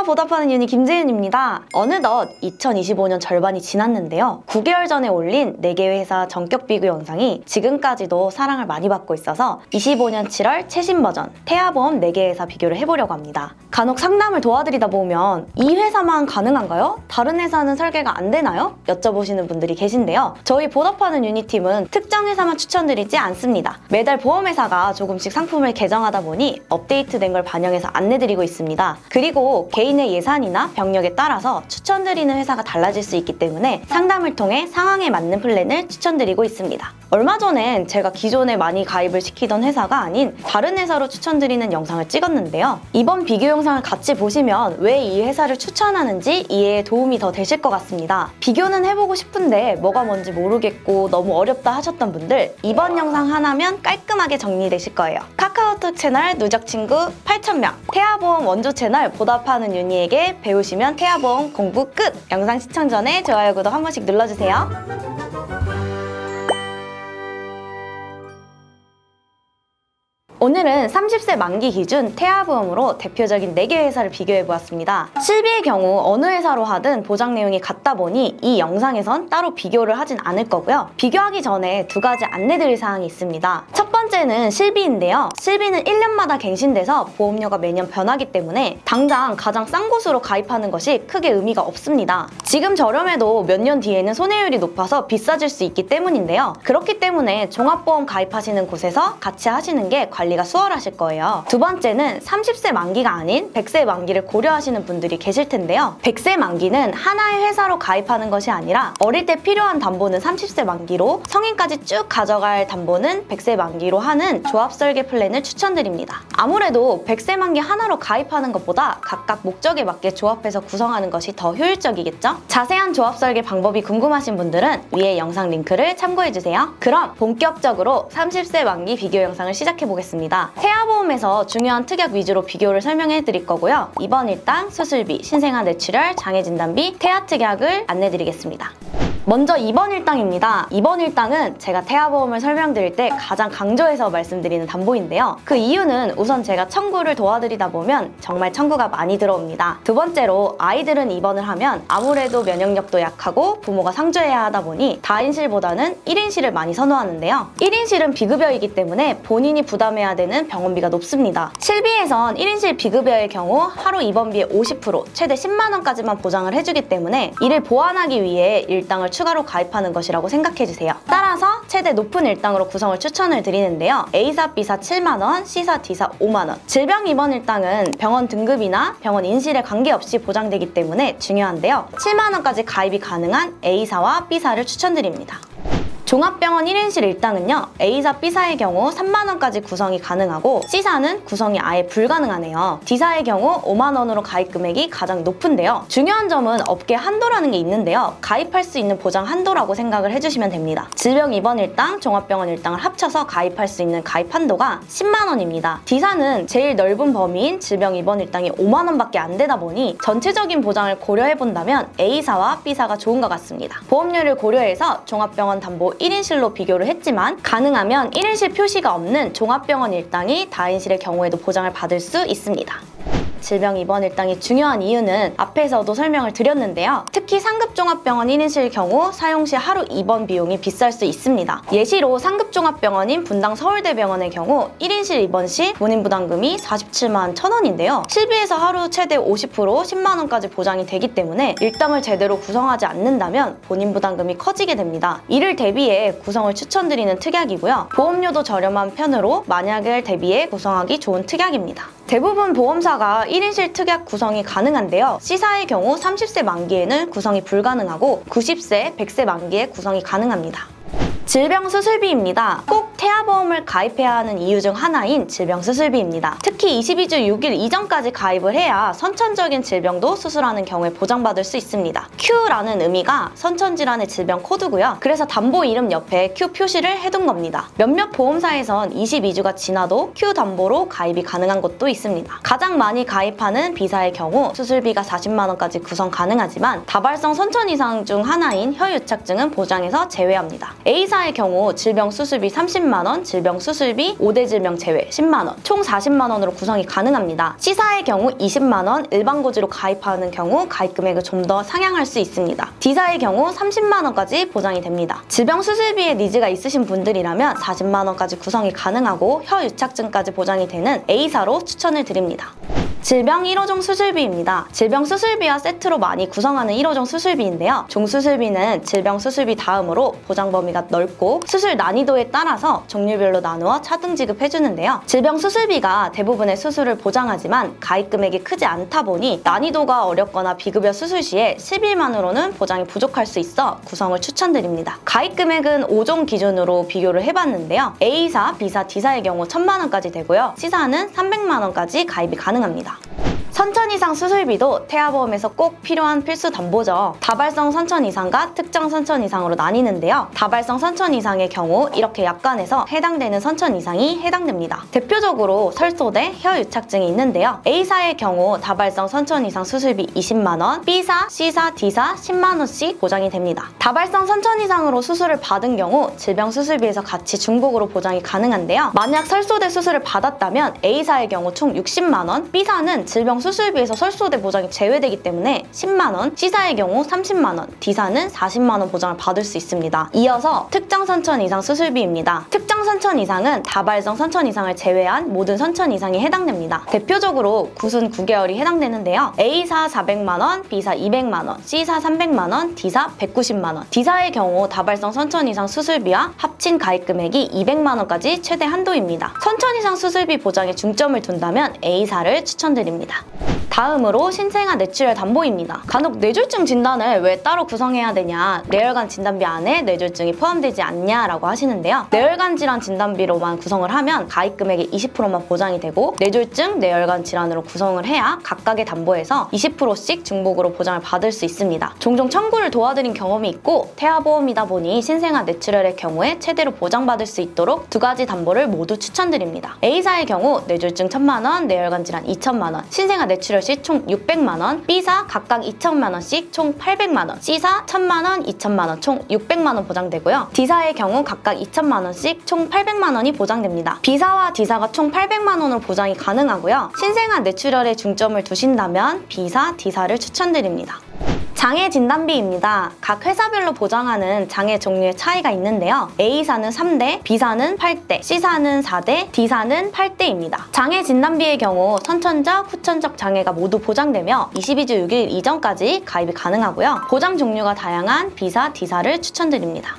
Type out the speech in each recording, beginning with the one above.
보답하는 유니 김재윤입니다. 어느덧 2025년 절반이 지났는데요. 9개월 전에 올린 4개 회사 전격 비교 영상이 지금까지도 사랑을 많이 받고 있어서 25년 7월 최신 버전 태아보험 4개 회사 비교를 해보려고 합니다. 간혹 상담을 도와드리다 보면 이 회사만 가능한가요? 다른 회사는 설계가 안 되나요? 여쭤보시는 분들이 계신데요. 저희 보답하는 유니팀은 특정 회사만 추천드리지 않습니다. 매달 보험회사가 조금씩 상품을 개정하다 보니 업데이트된 걸 반영해서 안내드리고 있습니다. 그리고 개인의 예산이나 병력에 따라서 추천드리는 회사가 달라질 수 있기 때문에 상담을 통해 상황에 맞는 플랜을 추천드리고 있습니다. 얼마 전엔 제가 기존에 많이 가입을 시키던 회사가 아닌 다른 회사로 추천드리는 영상을 찍었는데요. 이번 비교 영상을 같이 보시면 왜 이 회사를 추천하는지 이해에 도움이 더 되실 것 같습니다. 비교는 해보고 싶은데 뭐가 뭔지 모르겠고 너무 어렵다 하셨던 분들 이번 영상 하나면 깔끔하게 정리되실 거예요. 카카오톡 채널 누적친구 8,000명 태아보험 원조 채널 보답하는 유니에게 배우시면 태아보험 공부 끝! 영상 시청 전에 좋아요 구독 한 번씩 눌러주세요. 오늘은 30세 만기 기준 태아보험으로 대표적인 4개 회사를 비교해보았습니다. 실비의 경우 어느 회사로 하든 보장 내용이 같다 보니 이 영상에선 따로 비교를 하진 않을 거고요. 비교하기 전에 2가지 안내드릴 사항이 있습니다. 첫 번째는 실비인데요. 실비는 1년마다 갱신돼서 보험료가 매년 변하기 때문에 당장 가장 싼 곳으로 가입하는 것이 크게 의미가 없습니다. 지금 저렴해도 몇 년 뒤에는 손해율이 높아서 비싸질 수 있기 때문인데요. 그렇기 때문에 종합보험 가입하시는 곳에서 같이 하시는 게 관리가 수월하실 거예요. 두 번째는 30세 만기가 아닌 100세 만기를 고려하시는 분들이 계실 텐데요. 100세 만기는 하나의 회사로 가입하는 것이 아니라 어릴 때 필요한 담보는 30세 만기로 성인까지 쭉 가져갈 담보는 100세 만기로 하는 조합 설계 플랜을 추천드립니다. 아무래도 100세 만기 하나로 가입하는 것보다 각각 목적에 맞게 조합해서 구성하는 것이 더 효율적이겠죠? 자세한 조합 설계 방법이 궁금하신 분들은 위에 영상 링크를 참고해주세요. 그럼 본격적으로 30세 만기 비교 영상을 시작해보겠습니다. 태아보험에서 중요한 특약 위주로 비교를 설명해 드릴 거고요. 입원 일당, 수술비, 신생아 뇌출혈, 장애진단비, 태아 특약을 안내드리겠습니다. 먼저 입원 일당입니다. 입원 일당은 제가 태아보험을 설명드릴 때 가장 강조해서 말씀드리는 담보인데요. 그 이유는 우선 제가 청구를 도와드리다 보면 정말 청구가 많이 들어옵니다. 두 번째로 아이들은 입원을 하면 아무래도 면역력도 약하고 부모가 상주해야 하다 보니 다인실보다는 1인실을 많이 선호하는데요. 1인실은 비급여이기 때문에 본인이 부담해야 되는 병원비가 높습니다. 실비에선 1인실 비급여의 경우 하루 입원비의 50%, 최대 10만 원까지만 보장을 해주기 때문에 이를 보완하기 위해 일당을 추가로 가입하는 것이라고 생각해주세요. 따라서 최대 높은 일당으로 구성을 추천을 드리는데요. A사, B사 7만원, C사, D사 5만원. 질병 입원 일당은 병원 등급이나 병원 인실에 관계없이 보장되기 때문에 중요한데요. 7만원까지 가입이 가능한 A사와 B사를 추천드립니다. 종합병원 1인실 일당은요. A사, B사의 경우 3만원까지 구성이 가능하고 C사는 구성이 아예 불가능하네요. D사의 경우 5만원으로 가입 금액이 가장 높은데요. 중요한 점은 업계 한도라는 게 있는데요. 가입할 수 있는 보장 한도라고 생각을 해주시면 됩니다. 질병 입원 일당, 종합병원 일당을 합쳐서 가입할 수 있는 가입 한도가 10만원입니다. D사는 제일 넓은 범위인 질병 입원 일당이 5만원밖에 안 되다 보니 전체적인 보장을 고려해본다면 A사와 B사가 좋은 것 같습니다. 보험료를 고려해서 종합병원 담보 1인실로 비교를 했지만 가능하면 1인실 표시가 없는 종합병원 일당이 다인실의 경우에도 보장을 받을 수 있습니다. 질병 입원 일당이 중요한 이유는 앞에서도 설명을 드렸는데요. 특히 상급 종합병원 1인실 경우 사용 시 하루 입원 비용이 비쌀 수 있습니다. 예시로 상급 종합병원인 분당 서울대병원의 경우 1인실 입원 시 본인 부담금이 47만 1,000원인데요. 실비에서 하루 최대 50% 10만 원까지 보장이 되기 때문에 일당을 제대로 구성하지 않는다면 본인 부담금이 커지게 됩니다. 이를 대비해 구성을 추천드리는 특약이고요. 보험료도 저렴한 편으로 만약을 대비해 구성하기 좋은 특약입니다. 대부분 보험사가 1인실 특약 구성이 가능한데요. C사의 경우 30세 만기에는 구성이 불가능하고 90세, 100세 만기에 구성이 가능합니다. 질병 수술비입니다. 꼭 태아보험을 가입해야 하는 이유 중 하나인 질병 수술비입니다. 특히 22주 6일 이전까지 가입을 해야 선천적인 질병도 수술하는 경우에 보장받을 수 있습니다. Q라는 의미가 선천질환의 질병 코드고요. 그래서 담보 이름 옆에 Q 표시를 해둔 겁니다. 몇몇 보험사에선 22주가 지나도 Q 담보로 가입이 가능한 곳도 있습니다. 가장 많이 가입하는 B사의 경우 수술비가 40만 원까지 구성 가능하지만 다발성 선천 이상 중 하나인 혀유착증은 보장에서 제외합니다. A사의 경우 질병 수술비 30만 30만 원, 질병 수술비, 5대 질병 제외 10만 원, 총 40만 원으로 구성이 가능합니다. C사의 경우 20만 원, 일반 고지로 가입하는 경우 가입 금액을 좀 더 상향할 수 있습니다. D사의 경우 30만 원까지 보장이 됩니다. 질병 수술비에 니즈가 있으신 분들이라면 40만 원까지 구성이 가능하고 혀유착증까지 보장이 되는 A사로 추천을 드립니다. 질병 1호종 수술비입니다. 질병 수술비와 세트로 많이 구성하는 1호종 수술비인데요. 종수술비는 질병 수술비 다음으로 보장 범위가 넓고 수술 난이도에 따라서 종류별로 나누어 차등 지급해주는데요. 질병 수술비가 대부분의 수술을 보장하지만 가입 금액이 크지 않다 보니 난이도가 어렵거나 비급여 수술 시에 10일만으로는 보장이 부족할 수 있어 구성을 추천드립니다. 가입 금액은 5종 기준으로 비교를 해봤는데요. A사, B사, D사의 경우 1000만 원까지 되고요. C사는 300만 원까지 가입이 가능합니다. 선천 이상 수술비도 태아보험에서 꼭 필요한 필수 담보죠. 다발성 선천 이상과 특정 선천 이상으로 나뉘는데요. 다발성 선천 이상의 경우 이렇게 약관에서 해당되는 선천 이상이 해당됩니다. 대표적으로 설소대, 혀유착증이 있는데요. A사의 경우 다발성 선천 이상 수술비 20만 원, B사, C사, D사 10만 원씩 보장이 됩니다. 다발성 선천 이상으로 수술을 받은 경우 질병 수술비에서 같이 중복으로 보장이 가능한데요. 만약 설소대 수술을 받았다면 A사의 경우 총 60만 원, B사는 질병 수술비에서 설소대 보장이 제외되기 때문에 10만 원, C사의 경우 30만 원, D사는 40만 원 보장을 받을 수 있습니다. 이어서 특정 선천 이상 수술비입니다. 특정 선천 이상은 다발성 선천 이상을 제외한 모든 선천 이상이 해당됩니다. 대표적으로 9순 9개월이 해당되는데요. A사 400만 원, B사 200만 원, C사 300만 원, D사 190만 원. D사의 경우 다발성 선천 이상 수술비와 합친 가입 금액이 200만 원까지 최대 한도입니다. 선천 이상 수술비 보장에 중점을 둔다면 A사를 추천드립니다. 다음으로 신생아 뇌출혈 담보입니다. 간혹 뇌졸중 진단을 왜 따로 구성해야 되냐, 뇌혈관 진단비 안에 뇌졸중이 포함되지 않냐라고 하시는데요. 뇌혈관 질환 진단비로만 구성을 하면 가입 금액의 20%만 보장이 되고 뇌졸중, 뇌혈관 질환으로 구성을 해야 각각의 담보에서 20%씩 중복으로 보장을 받을 수 있습니다. 종종 청구를 도와드린 경험이 있고 태아보험이다 보니 신생아 뇌출혈의 경우에 최대로 보장받을 수 있도록 두 가지 담보를 모두 추천드립니다. A사의 경우 뇌졸중 1000만 원, 뇌혈관 질환 2000만 원, 신생아 뇌출혈 시 총 600만 원, B사 각각 2천만 원씩 총 800만 원, C사 1000만 원, 2천만 원 총 600만 원 보장되고요. D사의 경우 각각 2천만 원씩 총 800만 원이 보장됩니다. B사와 D사가 총 800만 원으로 보장이 가능하고요. 신생아 뇌출혈에 중점을 두신다면 B사, D사를 추천드립니다. 장애 진단비입니다. 각 회사별로 보장하는 장애 종류의 차이가 있는데요. A사는 3대, B사는 8대, C사는 4대, D사는 8대입니다. 장애 진단비의 경우 선천적, 후천적 장애가 모두 보장되며 22주 6일 이전까지 가입이 가능하고요. 보장 종류가 다양한 B사, D사를 추천드립니다.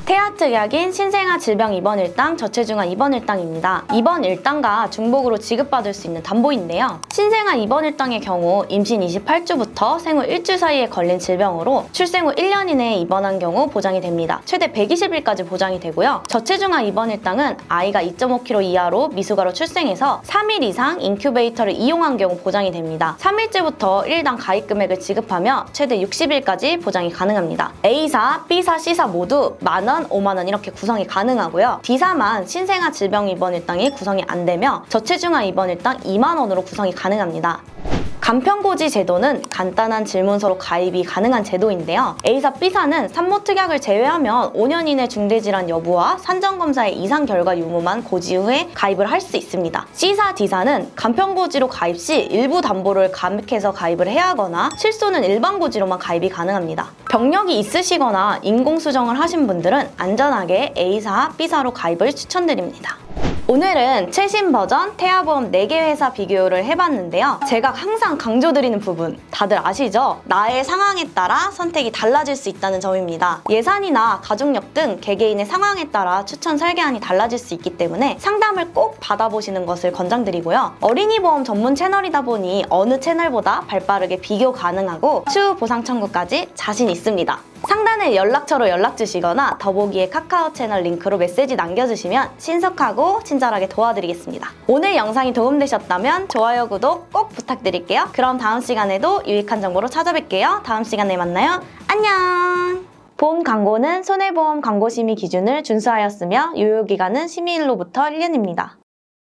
태아 특약인 신생아 질병 입원 일당, 저체중아 입원 일당입니다. 입원 일당과 중복으로 지급받을 수 있는 담보인데요. 신생아 입원 일당의 경우 임신 28주부터 생후 1주 사이에 걸린 질병으로 출생 후 1년 이내에 입원한 경우 보장이 됩니다. 최대 120일까지 보장이 되고요. 저체중아 입원 일당은 아이가 2.5kg 이하로 미숙아로 출생해서 3일 이상 인큐베이터를 이용한 경우 보장이 됩니다. 3일째부터 1일당 가입 금액을 지급하며 최대 60일까지 보장이 가능합니다. A사, B사, C사 모두 만원, 5만원 이렇게 구성이 가능하고요. D사만 신생아 질병 입원 일당이 구성이 안 되며 저체중아 입원 일당 2만원으로 구성이 가능합니다. 간편고지 제도는 간단한 질문서로 가입이 가능한 제도인데요. A사, B사는 산모 특약을 제외하면 5년 이내 중대질환 여부와 산정검사의 이상 결과 유무만 고지 후에 가입을 할 수 있습니다. C사, D사는 간편고지로 가입 시 일부 담보를 감액해서 가입을 해야 하거나 실손은 일반고지로만 가입이 가능합니다. 병력이 있으시거나 인공수정을 하신 분들은 안전하게 A사, B사로 가입을 추천드립니다. 오늘은 최신 버전 태아보험 4개 회사 비교를 해봤는데요. 제가 항상 강조드리는 부분 다들 아시죠? 나의 상황에 따라 선택이 달라질 수 있다는 점입니다. 예산이나 가족력 등 개개인의 상황에 따라 추천 설계안이 달라질 수 있기 때문에 상담을 꼭 받아보시는 것을 권장드리고요. 어린이보험 전문 채널이다 보니 어느 채널보다 발빠르게 비교 가능하고 추후 보상 청구까지 자신 있습니다. 상단에 연락처로 연락 주시거나 더보기에 카카오 채널 링크로 메시지 남겨주시면 신속하고 친절하게 도와드리겠습니다. 오늘 영상이 도움되셨다면 좋아요, 구독 꼭 부탁드릴게요. 그럼 다음 시간에도 유익한 정보로 찾아뵐게요. 다음 시간에 만나요. 안녕! 본 광고는 손해보험 광고심의 기준을 준수하였으며 유효기간은 심의일로부터 1년입니다.